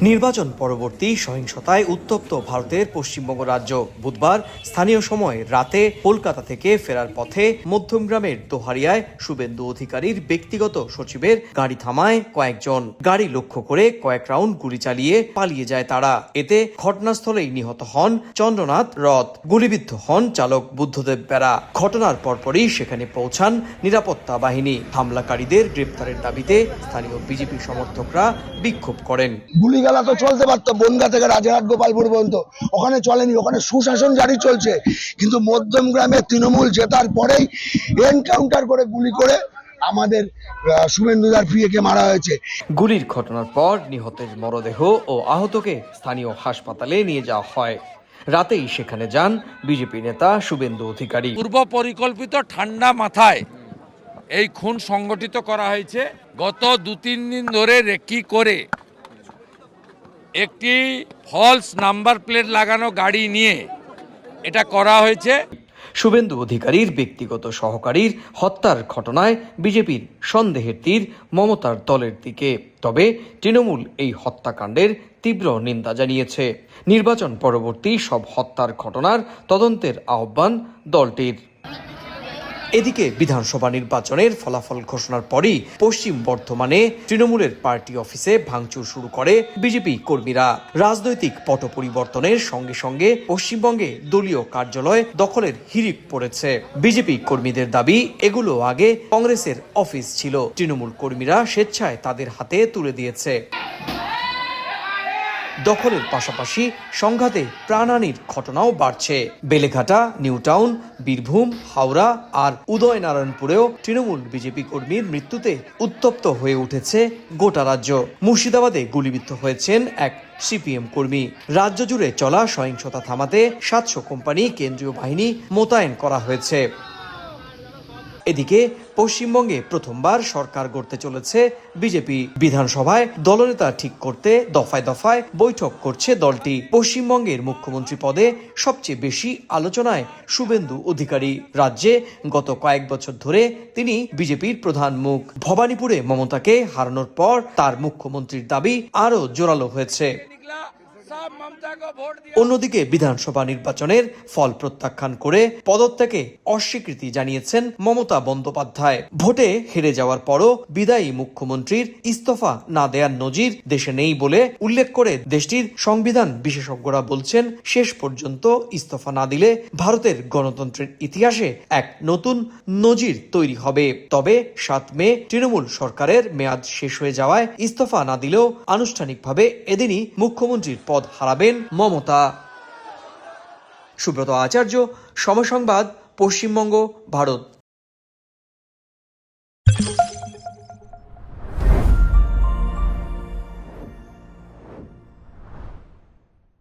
নির্বাচন পরবর্তী সহিংসতায় উত্তপ্ত ভারতের পশ্চিমবঙ্গ রাজ্য। বুধবার স্থানীয় সময় রাতে কলকাতা থেকে ফেরার পথে মধ্যমগ্রামের দোহারিয়ায় শুভেন্দু অধিকারীর ব্যক্তিগত সচিবের গাড়ি থামায় কয়েকজন। গাড়ি লক্ষ্য করে কয়েক রাউন্ড গুলি চালিয়ে পালিয়ে যায় তারা। এতে ঘটনাস্থলেই নিহত হন চন্দ্রনাথ রথ, গুলিবিদ্ধ হন চালক বুদ্ধদেব বেরা। ঘটনার পরপরই সেখানে পৌঁছান নিরাপত্তা বাহিনী। হামলাকারীদের গ্রেপ্তারের দাবিতে স্থানীয় বিজেপি সমর্থকরা বিক্ষোভ করেন। গুলিগালা তো চলতে পারতো বনগা থেকে রাজারহাট গোপালপুর পর্যন্ত, ওখানে চলেনি, ওখানে সুশাসন জারি চলছে। কিন্তু মধ্যমগ্রামে তৃণমূল জেতার পরেই এনকাউন্টার করে গুলি করে আমাদের শুভেন্দুদার প্রিয়কে মারা হয়েছে। গুলির ঘটনার পর নিহতের মরদেহ ও আহতকে স্থানীয় হাসপাতালে নিয়ে যাওয়া হয়। রাতেই সেখানে যান বিজেপি নেতা শুভেন্দু অধিকারী। পূর্ব পরিকল্পিত ঠান্ডা মাথায় এই খুন সংগঠিত করা হয়েছে। গত 2-3 দিন ধরে রেকি করে একটি ফলস নাম্বার প্লেট লাগানো গাড়ি নিয়ে এটা করা হয়েছে। শুভেন্দু অধিকারীর ব্যক্তিগত সহকারীর হত্যার ঘটনায় বিজেপির সন্দেহের তীর মমতার দলের দিকে। তবে তৃণমূল এই হত্যাকাণ্ডের তীব্র নিন্দা জানিয়েছে। নির্বাচন পরবর্তী সব হত্যার ঘটনার তদন্তের আহ্বান দলটির। এদিকে বিধানসভা নির্বাচনের ফলাফল ঘোষণার পরই পশ্চিম বর্ধমানে তৃণমূলের পার্টি অফিসে ভাঙচুর শুরু করে বিজেপি কর্মীরা। রাজনৈতিক পট পরিবর্তনের সঙ্গে সঙ্গে পশ্চিমবঙ্গে দলীয় কার্যালয় দখলের হিড়িক পড়েছে। বিজেপি কর্মীদের দাবি, এগুলো আগে কংগ্রেসের অফিস ছিল, তৃণমূল কর্মীরা স্বেচ্ছায় তাদের হাতে তুলে দিয়েছে। দখলের পাশাপাশি সংঘাতে প্রাণহানির ঘটনাও বাড়ছে। বেলেঘাটা, নিউ টাউন, বীরভূম, হাওড়া আর উদয়নারায়ণপুরেও তৃণমূল বিজেপি কর্মীর মৃত্যুতে উত্তপ্ত হয়ে উঠেছে গোটা রাজ্য। মুর্শিদাবাদে গুলিবিদ্ধ হয়েছেন এক সিপিএম কর্মী। রাজ্য জুড়ে চলা সহিংসতা থামাতে 700 কোম্পানি কেন্দ্রীয় বাহিনী মোতায়েন করা হয়েছে। এদিকে পশ্চিমবঙ্গে প্রথমবার সরকার গড়তে চলেছে বিজেপি। বিধানসভায় দলনেতা ঠিক করতে দফায় দফায় বৈঠক করছে দলটি। পশ্চিমবঙ্গের মুখ্যমন্ত্রী পদে সবচেয়ে বেশি আলোচনায় শুভেন্দু অধিকারী। রাজ্যে গত কয়েক বছর ধরে তিনি বিজেপির প্রধান মুখ। ভবানীপুরে মমতাকে হারানোর পর তার মুখ্যমন্ত্রীর দাবি আরও জোরালো হয়েছে। অন্যদিকে বিধানসভা নির্বাচনের ফল প্রত্যাখ্যান করে পদত্যাগে অস্বীকৃতি জানিয়েছেন মমতা বন্দ্যোপাধ্যায়। ভোটে হেরে যাওয়ার পরও বিদায়ী মুখ্যমন্ত্রীর ইস্তফা না দেওয়ার নজির দেশে নেই বলে উল্লেখ করে দেশটির সংবিধান বিশেষজ্ঞরা বলছেন, শেষ পর্যন্ত ইস্তফা না দিলে ভারতের গণতন্ত্রের ইতিহাসে এক নতুন নজির তৈরি হবে। তবে 7 মে তৃণমূল সরকারের মেয়াদ শেষ হয়ে যাওয়ায় ইস্তফা না দিলেও আনুষ্ঠানিকভাবে এদিনই মুখ্যমন্ত্রীর পদ হারাবেন মমতা। সুব্রত আচার্য, সময় সংবাদ, পশ্চিমবঙ্গ, ভারত।